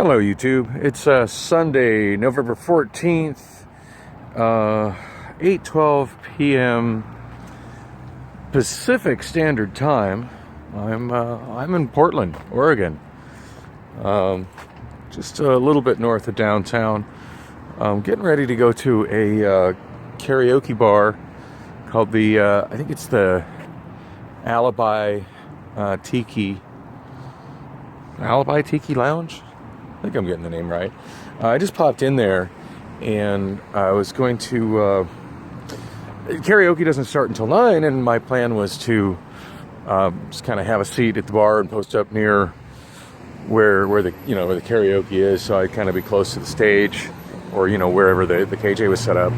Hello YouTube, it's Sunday, November 14th, 8:12 p.m. Pacific Standard Time. I'm in Portland, Oregon, just a little bit north of downtown. Getting ready to go to a karaoke bar called the, I think it's the Alibi Tiki Lounge. I think I'm getting the name right. I just popped in there and I was going to, karaoke doesn't start until 9, and my plan was to just kind of have a seat at the bar and post up near where the karaoke is, so I'd kind of be close to the stage, or wherever the KJ was set up.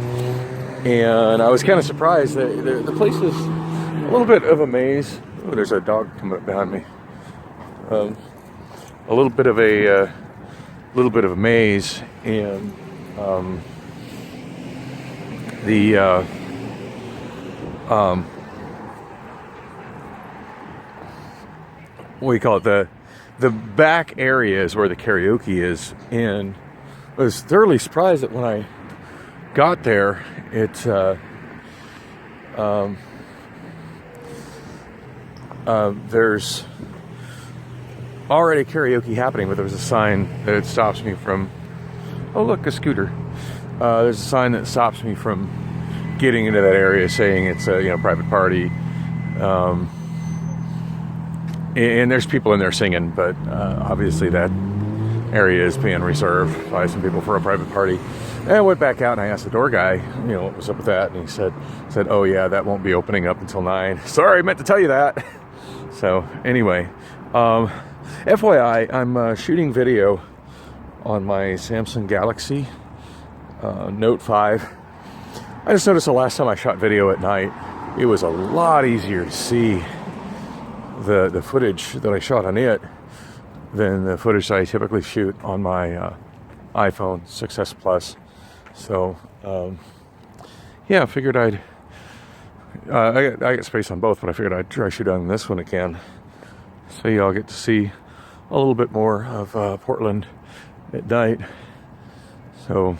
And I was kind of surprised that the place is a little bit of a maze. Oh, there's a dog coming up behind me. A little bit of a maze, and what do you call it? The back area is where the karaoke is, and I was thoroughly surprised that when I got there, there's already karaoke happening, but there's a sign that stops me from, oh look, a scooter. There's a sign that stops me from getting into that area, saying it's a private party. And there's people in there singing, but obviously that area is being reserved by some people for a private party. And I went back out and I asked the door guy, what was up with that, and he said, oh yeah, that won't be opening up until 9. Sorry, I meant to tell you that. So anyway, FYI, I'm shooting video on my Samsung Galaxy Note 5. I just noticed the last time I shot video at night, it was a lot easier to see the footage that I shot on it than the footage that I typically shoot on my iPhone 6s Plus. So yeah, I figured I got space on both, but I figured I'd try shoot on this one again, so y'all get to see a little bit more of Portland at night. So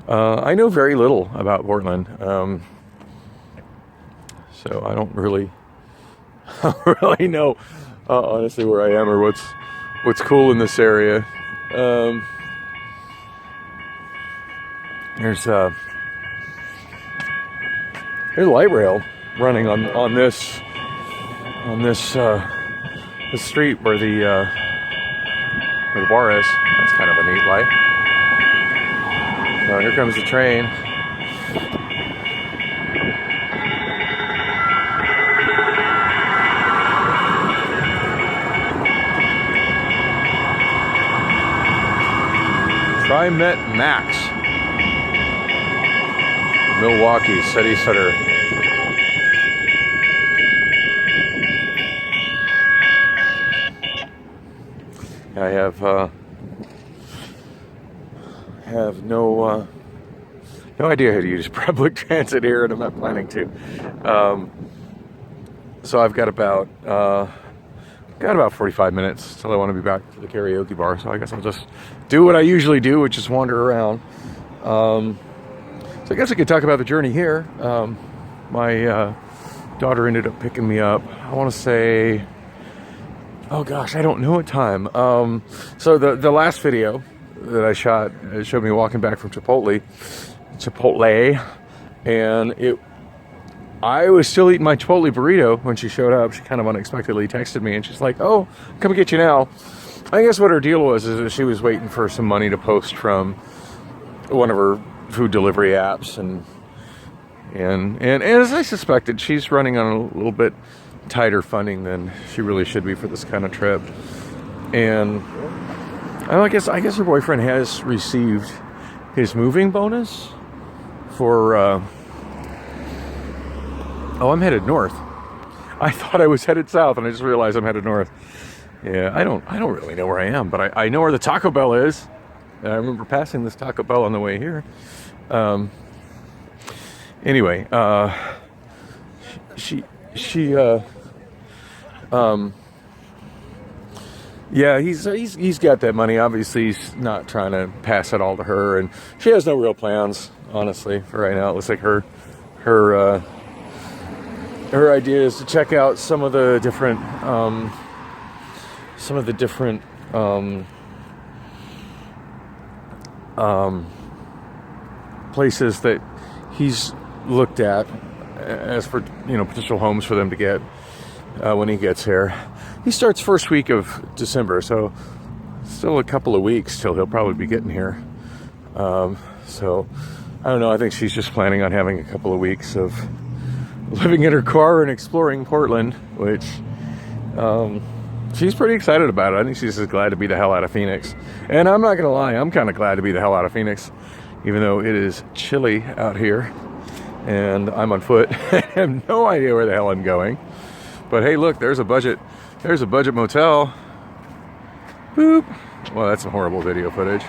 I know very little about Portland, so I don't really know honestly where I am or what's cool in this area. There's a light rail running on this street where the bar is. That's kind of a neat light. So here comes the train. TriMet Max, Milwaukee City Center. I have no idea how to use public transit here, and I'm not planning to. So I've got about 45 minutes till I want to be back to the karaoke bar. So I guess I'll just do what I usually do, which is wander around. So I guess I could talk about the journey here. My daughter ended up picking me up, I want to say, oh gosh, I don't know what time. So the last video that I shot, it showed me walking back from Chipotle, and I was still eating my Chipotle burrito when she showed up. She kind of unexpectedly texted me, and she's like, oh, come get you now. I guess what her deal was is that she was waiting for some money to post from one of her food delivery apps, and as I suspected, she's running on a little bit tighter funding than she really should be for this kind of trip. And I guess her boyfriend has received his moving bonus for I'm headed north. I thought I was headed south, and I just realized I'm headed north. Yeah, I don't really know where I am, but I know where the Taco Bell is. I remember passing this Taco Bell on the way here. Anyway, Yeah, he's got that money. Obviously, he's not trying to pass it all to her, and she has no real plans, honestly, for right now. It looks like her idea is to check out some of the different places that he's looked at as for, you know, potential homes for them to get when he gets here. He starts first week of December, so still a couple of weeks till he'll probably be getting here. So I don't know. I think she's just planning on having a couple of weeks of living in her car and exploring Portland, which she's pretty excited about it. I think she's just glad to be the hell out of Phoenix. And I'm not going to lie, I'm kind of glad to be the hell out of Phoenix, even though it is chilly out here and I'm on foot. I have no idea where the hell I'm going. But hey, look, there's a budget motel. Boop. Well, that's some horrible video footage.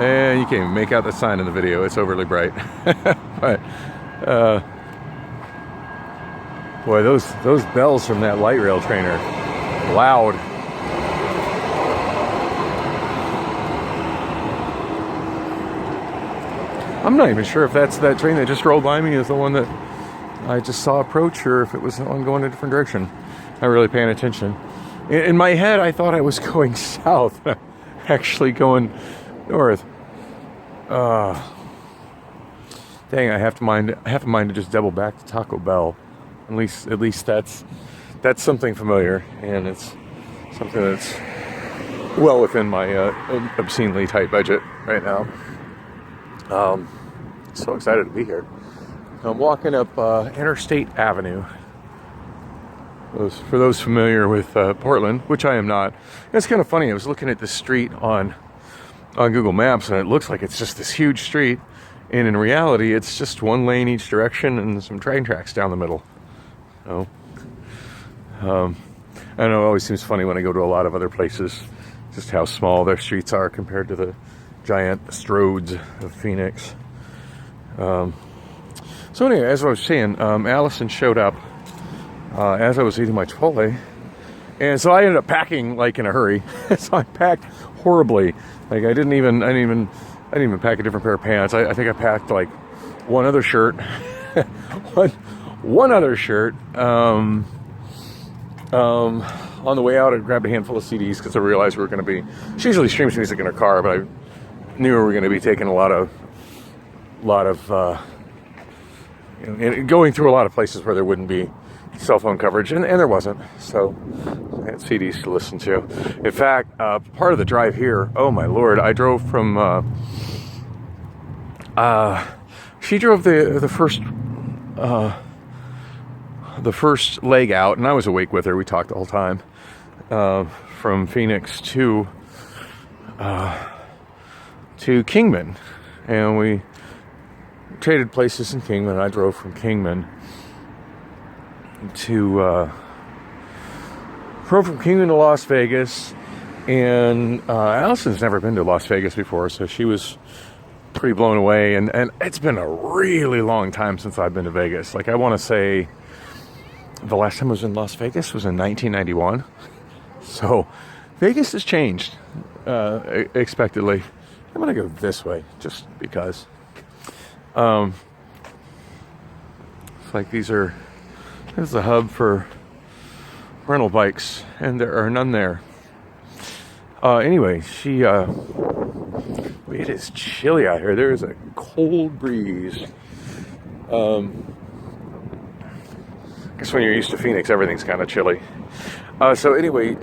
And you can't even make out the sign in the video. It's overly bright. But boy, those bells from that light rail train are loud. I'm not even sure if that train that just rolled by me is the one that I just saw approach, or if it was the one going in a different direction. Not really paying attention. In my head, I thought I was going south, actually going north. Dang, I have to mind to just double back to Taco Bell. At least that's something familiar, and it's something that's well within my obscenely tight budget right now. So excited to be here. I'm walking up Interstate Avenue. For those familiar with Portland, which I am not. It's kind of funny. I was looking at the street on Google Maps, and it looks like it's just this huge street, and in reality, it's just one lane each direction and some train tracks down the middle. So, I don't know. It always seems funny when I go to a lot of other places, just how small their streets are compared to the giant stroads of Phoenix. So anyway, as I was saying, Allison showed up as I was eating my Chipotle, and so I ended up packing like in a hurry. So I packed horribly. Like I didn't even pack a different pair of pants. I think I packed like one other shirt, one other shirt. On the way out, I grabbed a handful of CDs because I realized we were going to be. She usually streams music in her car, but I knew we were going to be taking a lot of going through a lot of places where there wouldn't be cell phone coverage, and there wasn't, so I had CDs to listen to. In fact, part of the drive here, oh my lord, I drove from she drove the first leg out, and I was awake with her. We talked the whole time, from Phoenix to Kingman, and we traded places in Kingman. I drove from Kingman to Las Vegas, and Allison's never been to Las Vegas before, so she was pretty blown away. And it's been a really long time since I've been to Vegas. Like I want to say the last time I was in Las Vegas was in 1991. So Vegas has changed expectedly. I'm gonna go this way just because. It's like this is the hub for rental bikes, and there are none there. Anyway, it is chilly out here. There is a cold breeze. I guess when you're used to Phoenix, everything's kind of chilly. So anyway,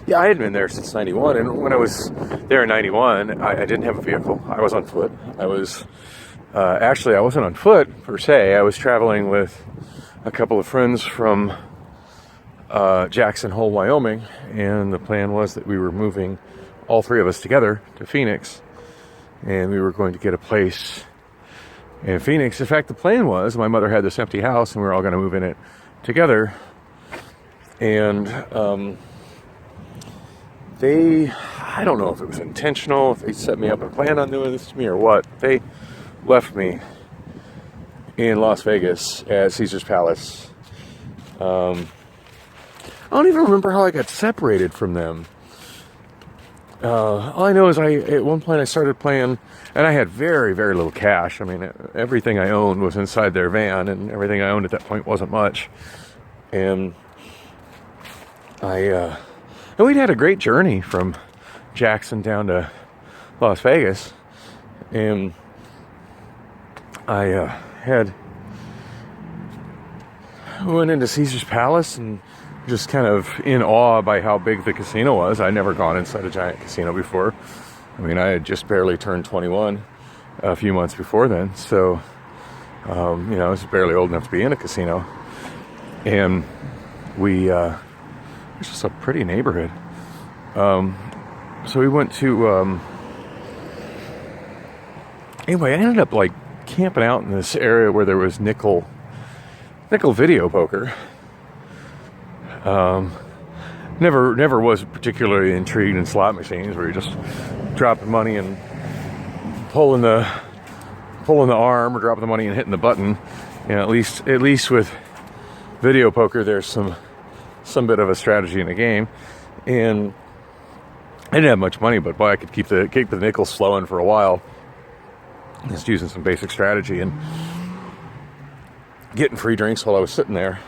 yeah, I hadn't been there since 91, and when I was there in 91, I didn't have a vehicle. I was on foot. I was, actually, I wasn't on foot, per se. I was traveling with a couple of friends from Jackson Hole, Wyoming, and the plan was that we were moving, all three of us together, to Phoenix, and we were going to get a place in Phoenix. In fact, the plan was, my mother had this empty house, and we were all going to move in it together, and I don't know if it was intentional, if they set me up and planned on doing this to me or what. They left me in Las Vegas at Caesar's Palace. I don't even remember how I got separated from them. All I know is at one point I started playing, and I had very, very little cash. I mean, everything I owned was inside their van, and everything I owned at that point wasn't much. And and we'd had a great journey from Jackson down to Las Vegas. And I went into Caesar's Palace and just kind of in awe by how big the casino was. I'd never gone inside a giant casino before. I mean, I had just barely turned 21 a few months before then. So, I was barely old enough to be in a casino. And it's just a pretty neighborhood. So we went to, anyway, I ended up like camping out in this area where there was nickel video poker. Never was particularly intrigued in slot machines where you're just dropping money and pulling the arm, or dropping the money and hitting the button. At least with video poker, there's some bit of a strategy in the game. And I didn't have much money, but boy, I could keep the nickels flowing for a while. Just using some basic strategy and getting free drinks while I was sitting there.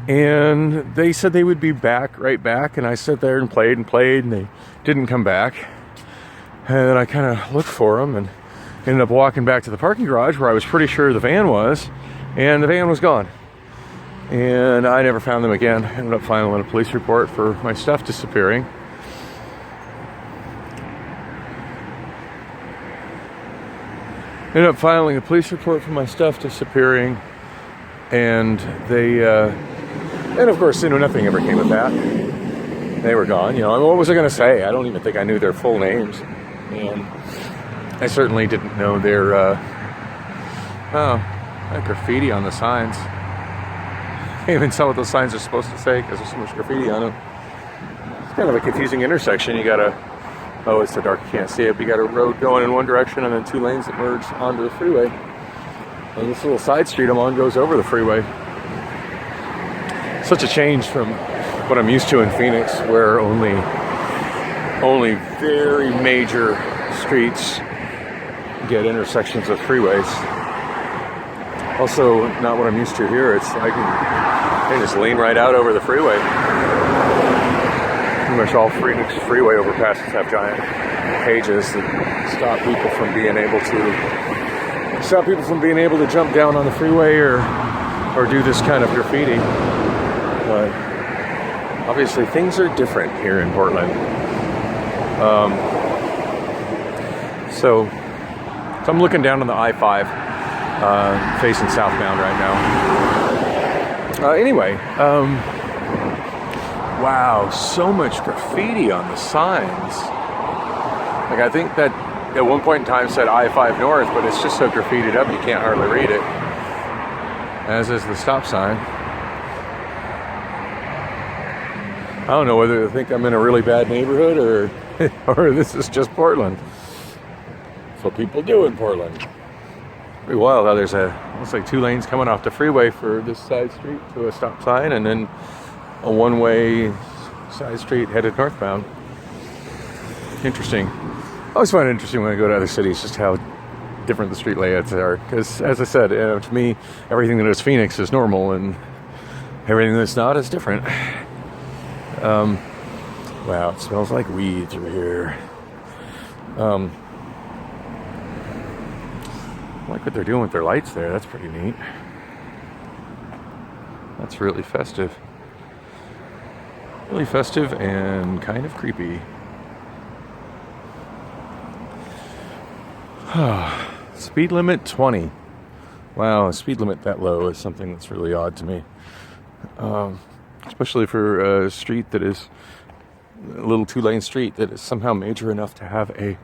And they said they would be right back, and I sat there and played, and they didn't come back. And then I kind of looked for them and ended up walking back to the parking garage where I was pretty sure the van was, and the van was gone. And I never found them again. I ended up filing a police report for my stuff disappearing. Ended up filing a police report for my stuff disappearing, and and of course, nothing ever came of that. They were gone. What was I going to say? I don't even think I knew their full names, and I certainly didn't know their graffiti on the signs. I can't even tell what those signs are supposed to say because there's so much graffiti on them. It's kind of a confusing intersection. It's so dark you can't see it, but you got a road going in one direction and then two lanes that merge onto the freeway. And this little side street I'm on goes over the freeway. Such a change from what I'm used to in Phoenix, where only very major streets get intersections of freeways. Also, not what I'm used to here. It's I can just lean right out over the freeway. Pretty much all Phoenix freeway overpasses have giant cages that stop people from being able to jump down on the freeway or do this kind of graffiti. But obviously things are different here in Portland. So I'm looking down on the I-5, facing southbound right now. Wow, so much graffiti on the signs. Like, I think that at one point in time said I-5 North, but it's just so graffitied up you can't hardly read it. As is the stop sign. I don't know whether to think I'm in a really bad neighborhood or this is just Portland. That's what people do in Portland. Pretty wild how there's looks like two lanes coming off the freeway for this side street to a stop sign, and then a one-way side street headed northbound. Interesting. I always find it interesting when I go to other cities just how different the street layouts are. Because, as I said, to me, everything that is Phoenix is normal, and everything that's not is different. Wow, it smells like weed through here. I like what they're doing with their lights there. That's pretty neat. That's really festive. Really festive and kind of creepy. Speed limit 20. Wow, a speed limit that low is something that's really odd to me. Especially for a street that is a little two-lane street that is somehow major enough to have a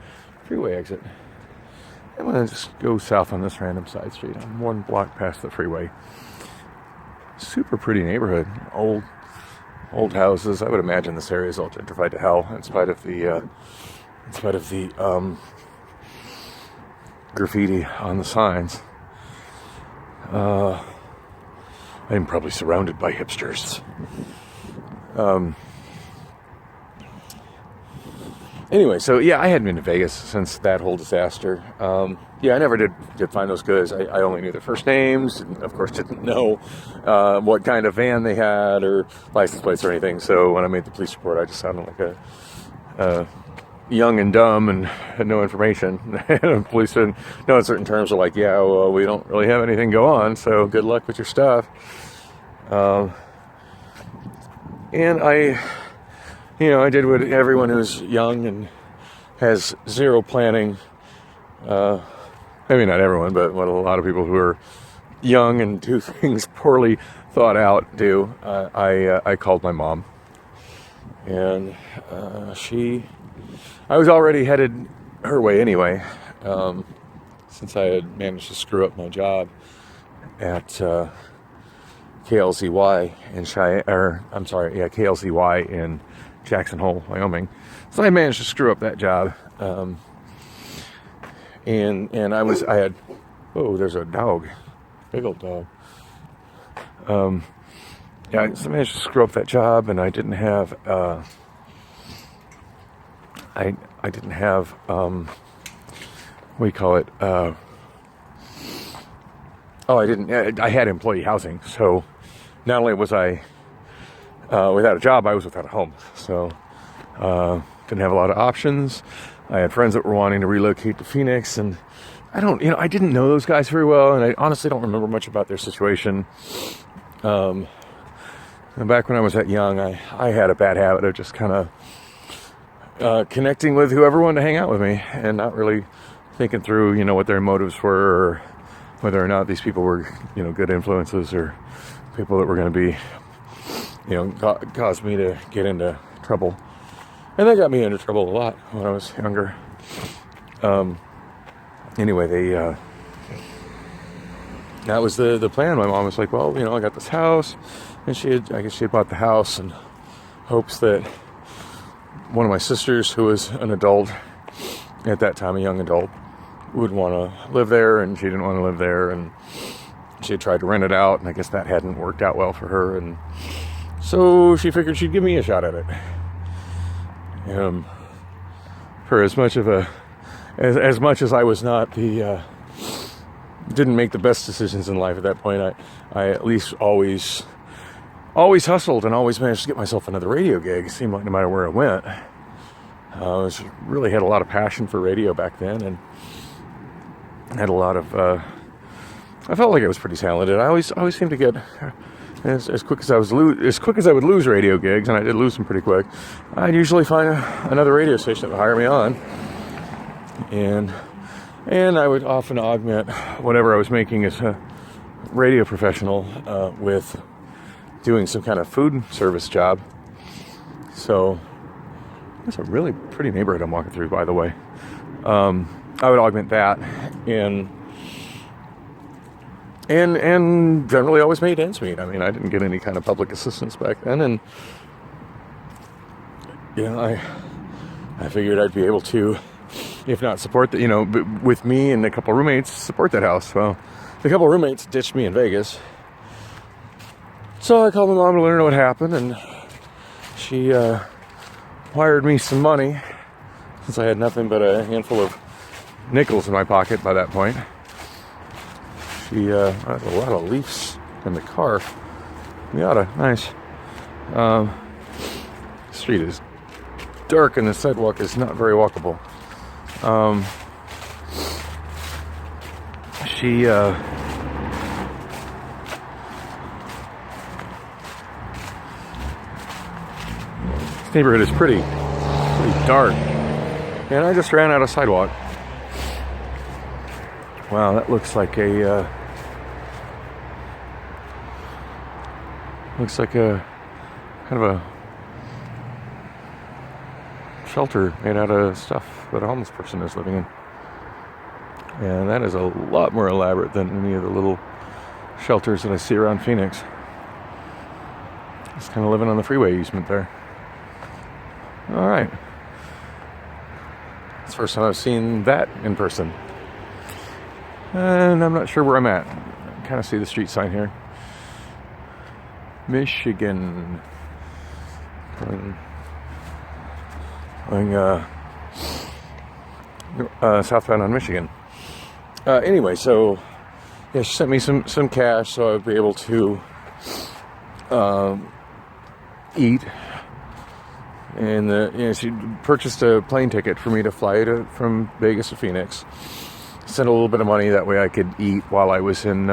freeway exit. I'm going to just go south on this random side street. I'm 1 block past the freeway. Super pretty neighborhood. Old houses. I would imagine this area is all gentrified to hell, in spite of the graffiti on the signs. I'm probably surrounded by hipsters. Anyway, so yeah, I hadn't been to Vegas since that whole disaster. Yeah, I never did find those guys. I only knew their first names, and of course didn't know what kind of van they had or license plates or anything. So when I made the police report, I just sounded like a young and dumb and had no information. And the police didn't know in certain terms are like, yeah, well, we don't really have anything go on, so good luck with your stuff. And I did what everyone who's young and has zero planning, maybe not everyone, but what a lot of people who are young and do things poorly thought out do. I called my mom, and I was already headed her way anyway, since I had managed to screw up my job at KLZY in KLZY in Jackson Hole, Wyoming. So I managed to screw up that job, and I had there's a dog, big old dog. Yeah, so I managed to screw up that job, and I didn't have I didn't have what do you call it? I had employee housing, so not only was I without a job, I was without a home. So didn't have a lot of options. I had friends that were wanting to relocate to Phoenix, and I didn't know those guys very well, and I honestly don't remember much about their situation. And back when I was that young, I had a bad habit of just kind of connecting with whoever wanted to hang out with me, and not really thinking through, what their motives were, or whether or not these people were, good influences, or people that were going to be, cause me to get into trouble. And that got me into trouble a lot when I was younger. Anyway, that was the plan. My mom was like, well, I got this house, and I guess she had bought the house in hopes that one of my sisters, who was an adult at that time, a young adult, would want to live there, and she didn't want to live there, and she had tried to rent it out, and I guess that hadn't worked out well for her, and so she figured she'd give me a shot at it. For as much as I was not didn't make the best decisions in life at that point, I at least always hustled and always managed to get myself another radio gig. It seemed like no matter where I went, I really had a lot of passion for radio back then, and had a lot of. I felt like I was pretty talented. I always seemed to get as quick as I would lose radio gigs, and I did lose them pretty quick. I'd usually find another radio station that would hire me on, and I would often augment whatever I was making as a radio professional with doing some kind of food service job. So it's a really pretty neighborhood I'm walking through, by the way. I would augment that, and generally always made ends meet. I mean, I didn't get any kind of public assistance back then, and I figured I'd be able to, if not support with me and a couple of roommates, support that house. Well, the couple of roommates ditched me in Vegas, so I called my mom to let her know what happened, and she wired me some money, since I had nothing but a handful of nickels in my pocket by that point. She has a lot of leaves in the car. Miata, nice. The street is dark and the sidewalk is not very walkable. This neighborhood is pretty dark, and I just ran out of sidewalk. Wow, that looks like a kind of a shelter made out of stuff that a homeless person is living in. And that is a lot more elaborate than any of the little shelters that I see around Phoenix. Just kind of living on the freeway easement there. All right. It's the first time I've seen that in person. And I'm not sure where I'm at. I kind of see the street sign here. Michigan. Going southbound on Michigan. Anyway, so yeah, she sent me some cash so I'd be able to eat. And she purchased a plane ticket for me to fly from Vegas to Phoenix. Sent a little bit of money that way I could eat while I was in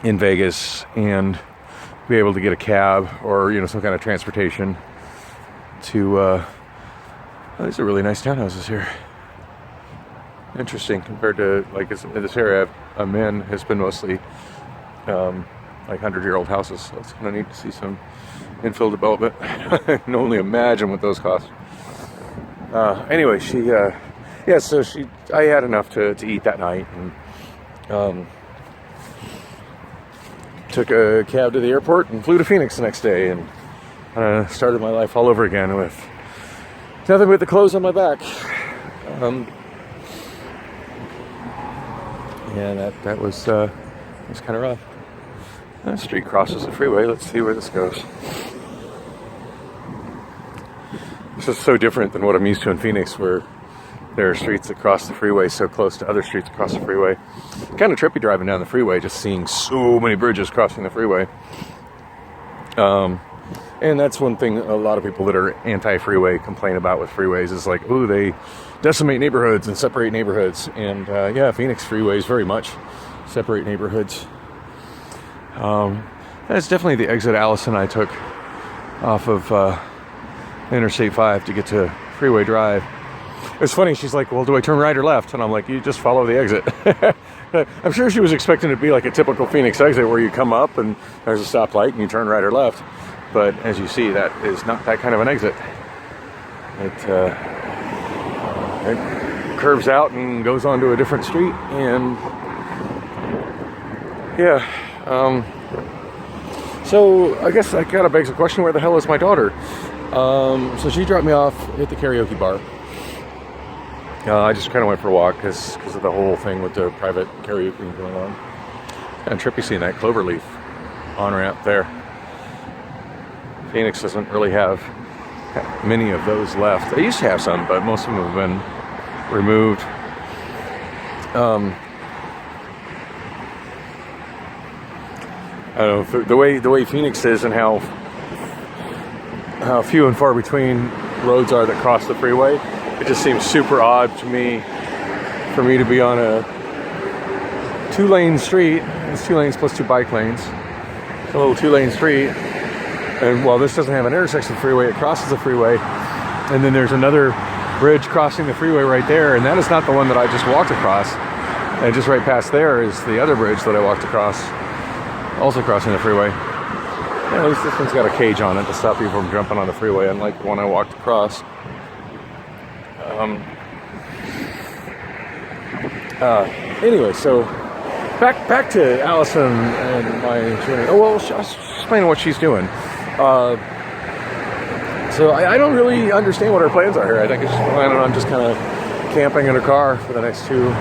Vegas and be able to get a cab or some kind of transportation to. These are really nice townhouses here. Interesting compared to this area I'm in has been mostly 100-year-old houses. So it's kind of neat to see some infill development. I can only imagine what those cost. Anyway, so I had enough to eat that night and took a cab to the airport and flew to Phoenix the next day and started my life all over again with nothing but the clothes on my back. That was kind of rough. The street crosses the freeway. Let's see where this goes. This is so different than what I'm used to in Phoenix, where there are streets that cross the freeway so close to other streets across the freeway. Kind of trippy driving down the freeway, just seeing so many bridges crossing the freeway. And that's one thing a lot of people that are anti-freeway complain about with freeways is like, ooh, they decimate neighborhoods and separate neighborhoods. And Phoenix freeways very much separate neighborhoods. That's definitely the exit Allison and I took off of Interstate 5 to get to Freeway Drive. It's funny, she's like, well, do I turn right or left? And I'm like, you just follow the exit. I'm sure she was expecting it to be like a typical Phoenix exit where you come up and there's a stoplight and you turn right or left. But as you see, that is not that kind of an exit. It curves out and goes onto a different street. And so I guess that kind of begs the question, where the hell is my daughter? So she dropped me off at the karaoke bar. I just kind of went for a walk because of the whole thing with the private karaoke going on. Kind of trippy seeing that cloverleaf on-ramp there. Phoenix doesn't really have many of those left. They used to have some, but most of them have been removed. I don't know, the way Phoenix is and how few and far between roads are that cross the freeway. It just seems super odd to me for me to be on a 2-lane street. It's 2 lanes plus 2 bike lanes. It's a little 2-lane street. And while this doesn't have an intersection freeway, it crosses the freeway. And then there's another bridge crossing the freeway right there. And that is not the one that I just walked across. And just right past there is the other bridge that I walked across, also crossing the freeway. Yeah, at least this one's got a cage on it to stop people from jumping on the freeway, unlike the one I walked across. Anyway, so back to Allison and my journey. Oh, well, I was explaining what she's doing. So I don't really understand what her plans are here. I think she's planning on just kind of camping in her car for the next 2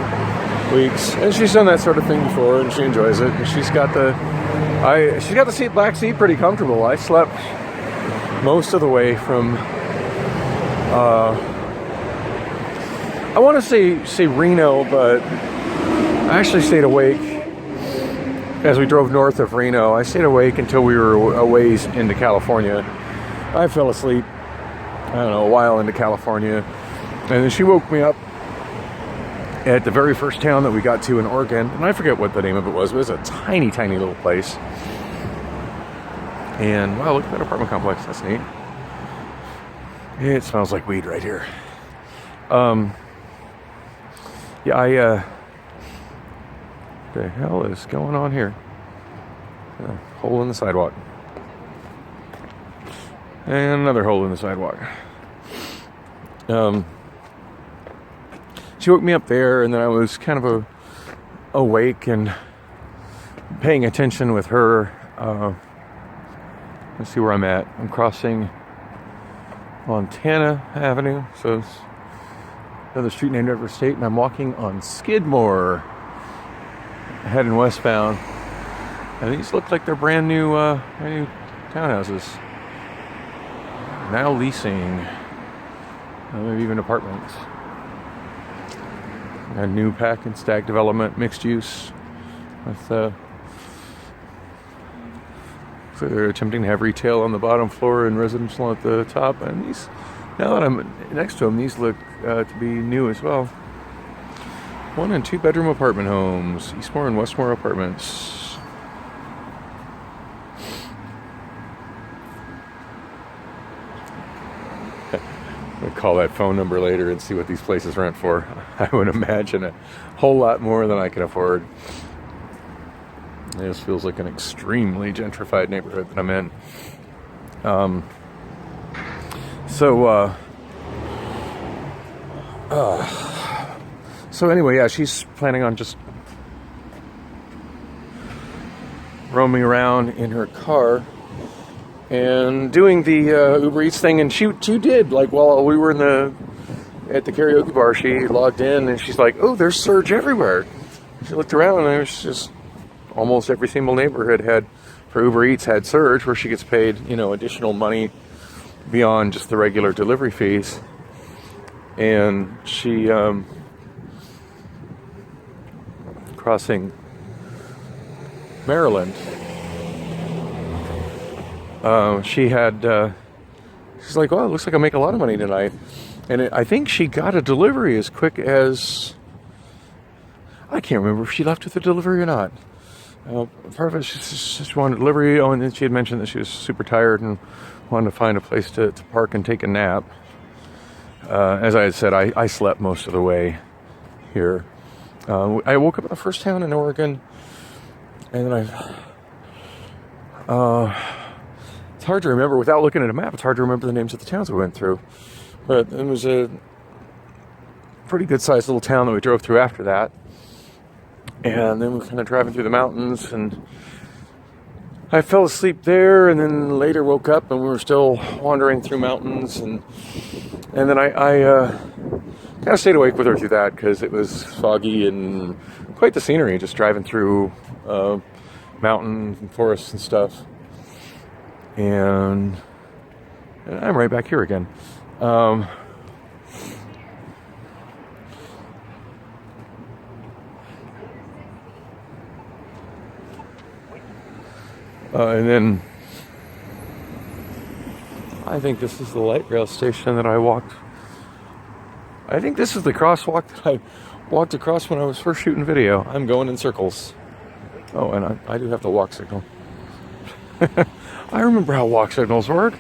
weeks. And she's done that sort of thing before, and she enjoys it. And she's got the back seat pretty comfortable. I slept most of the way from I want to say Reno, but I actually stayed awake as we drove north of Reno. I stayed awake until we were a ways into California. I fell asleep, a while into California. And then she woke me up at the very first town that we got to in Oregon. And I forget what the name of it was. It was a tiny, tiny little place. And wow, look at that apartment complex. That's neat. It smells like weed right here. The hell is going on here? A hole in the sidewalk. And another hole in the sidewalk. She woke me up there, and then I was kind of awake and paying attention with her. Let's see where I'm at. I'm crossing Montana Avenue, so it's another street named after a state, and I'm walking on Skidmore, heading westbound. And these look like they're brand new townhouses. Now leasing. Maybe even apartments. A new pack and stack development, mixed use. With they're attempting to have retail on the bottom floor and residential at the top. And these, now that I'm next to them, these look to be new as well. 1 and 2 bedroom apartment homes, Eastmore and Westmore Apartments. I'm gonna call that phone number later and see what these places rent for. I would imagine a whole lot more than I can afford. This feels like an extremely gentrified neighborhood that I'm in. So anyway, yeah, she's planning on just roaming around in her car and doing the Uber Eats thing. And she did, like, while we were at the karaoke bar, she logged in and she's like, "Oh, there's surge everywhere." She looked around and there's just almost every single neighborhood for Uber Eats had surge, where she gets paid, additional money beyond just the regular delivery fees. And she, crossing Maryland, she's like, "Oh, it looks like I make a lot of money tonight." And I think she got a delivery as quick as, I can't remember if she left with the delivery or not. Part of it, she wanted delivery. Oh, and then she had mentioned that she was super tired and wanted to find a place to park and take a nap. As I had said, I slept most of the way here. I woke up in the first town in Oregon, and then it's hard to remember, without looking at a map, it's hard to remember the names of the towns we went through. But it was a pretty good-sized little town that we drove through after that. And then we were kind of driving through the mountains, and I fell asleep there, and then later woke up, and we were still wandering through mountains, and then I kind of stayed awake with her through that, because it was foggy and quite the scenery, just driving through mountains and forests and stuff. And I'm right back here again. And then I think this is the light rail station that I walked. I think this is the crosswalk that I walked across when I was first shooting video. I'm going in circles. Oh, and I do have the walk signal. I remember how walk signals work.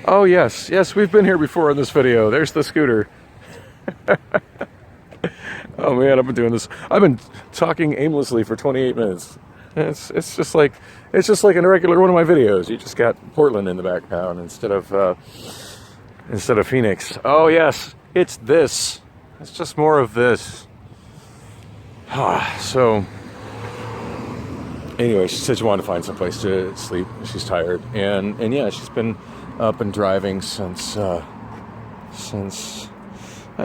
Oh, yes, we've been here before in this video. There's the scooter. Oh man, I've been doing this. I've been talking aimlessly for 28 minutes. It's just like in a regular one of my videos. You just got Portland in the background instead of Phoenix. Oh yes, it's this. It's just more of this. So anyway, she said she wanted to find some place to sleep. She's tired, and yeah, she's been up and driving since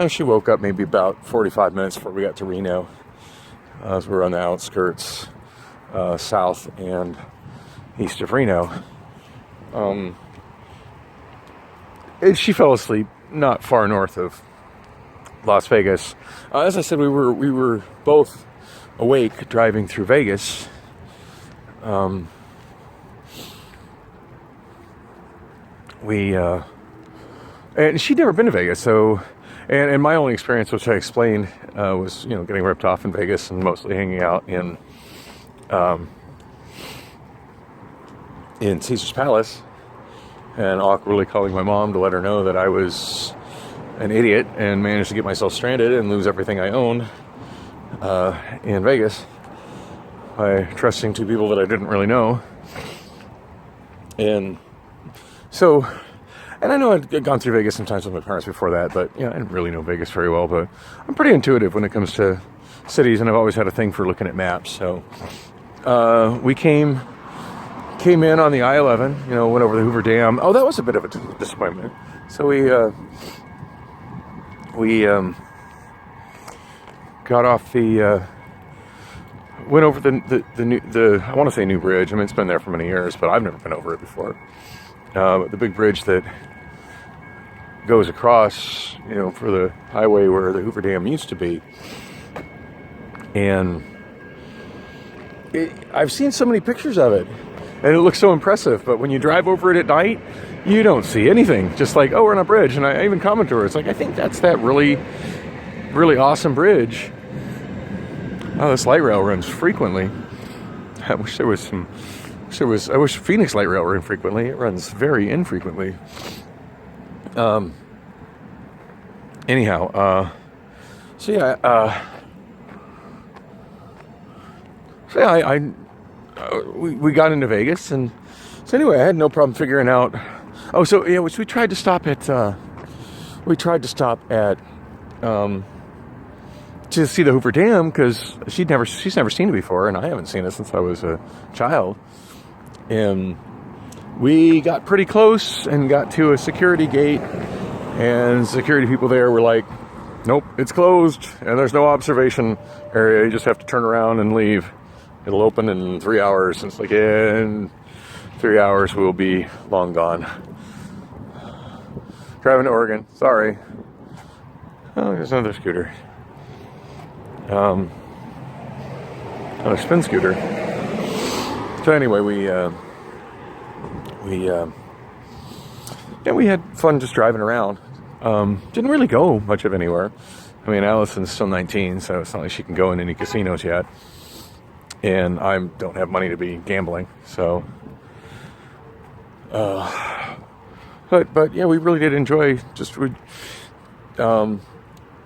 she woke up maybe about 45 minutes before we got to Reno. As we're on the outskirts, south and east of Reno. And she fell asleep not far north of Las Vegas. As I said, we were both awake driving through Vegas. And she'd never been to Vegas, so and my only experience, which I explained, was getting ripped off in Vegas and mostly hanging out in Caesar's Palace and awkwardly calling my mom to let her know that I was an idiot and managed to get myself stranded and lose everything I owned in Vegas by trusting two people that I didn't really know. And so, and I know I'd gone through Vegas sometimes with my parents before that, but I didn't really know Vegas very well. But I'm pretty intuitive when it comes to cities, and I've always had a thing for looking at maps. So we came in on the I-11, went over the Hoover Dam. Oh, that was a bit of a disappointment. So we got off the went over the I want to say new bridge. I mean, it's been there for many years, but I've never been over it before. The big bridge that goes across, you know, for the highway where the Hoover Dam used to be. And I've seen so many pictures of it, and it looks so impressive. But when you drive over it at night, you don't see anything. Just like, oh, we're on a bridge. And I even comment to her, it's like, I think that's that really, really awesome bridge. Oh, this light rail runs frequently. I wish there was some. I wish Phoenix light rail ran frequently. It runs very infrequently. Anyhow, so yeah, we got into Vegas, and so anyway, I had no problem figuring out. Oh, so yeah, which we tried to stop at. To see the Hoover Dam, because she's never seen it before, and I haven't seen it since I was a child. And we got pretty close and got to a security gate, and security people there were like, nope, it's closed, and there's no observation area. You just have to turn around and leave. It'll open in 3 hours. And it's like, yeah, in 3 hours we'll be long gone. Driving to Oregon, sorry. Oh, there's another scooter. Another spin scooter. So anyway, we had fun just driving around. Didn't really go much of anywhere. I mean, Allison's still 19, so it's not like she can go in any casinos yet. And I don't have money to be gambling, so. But yeah, we really did enjoy. We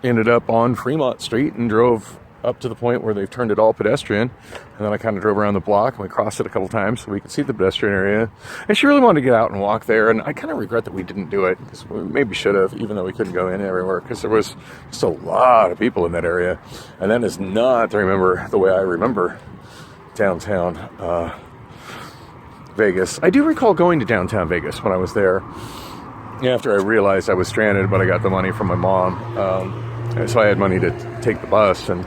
ended up on Fremont Street and drove up to the point where they've turned it all pedestrian, and then I kind of drove around the block, and we crossed it a couple times so we could see the pedestrian area. And she really wanted to get out and walk there, and I kind of regret that we didn't do it, because we maybe should have, even though we couldn't go in everywhere, because there was just a lot of people in that area, and that is not the way I remember downtown Vegas. I do recall going to downtown Vegas when I was there after I realized I was stranded, but I got the money from my mom. So I had money to take the bus, and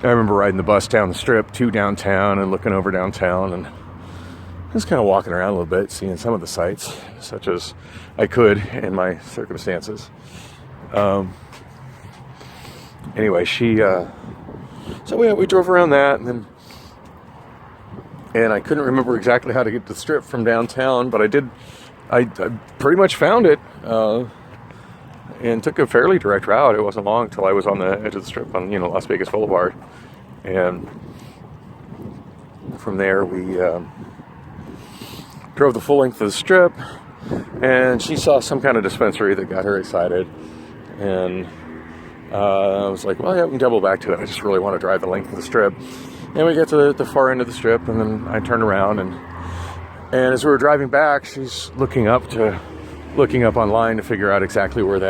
I remember riding the bus down the strip to downtown and looking over downtown, and just kind of walking around a little bit, seeing some of the sights, such as I could in my circumstances. Anyway, so we drove around that, and I couldn't remember exactly how to get to the strip from downtown, but I pretty much found it, and took a fairly direct route. It wasn't long till I was on the edge of the strip on, Las Vegas Boulevard. And from there, we drove the full length of the strip, and she saw some kind of dispensary that got her excited. And I was like, well, yeah, we can double back to it. I just really want to drive the length of the strip. And we get to the far end of the strip, and then I turned around, and as we were driving back, she's looking up online to figure out exactly where that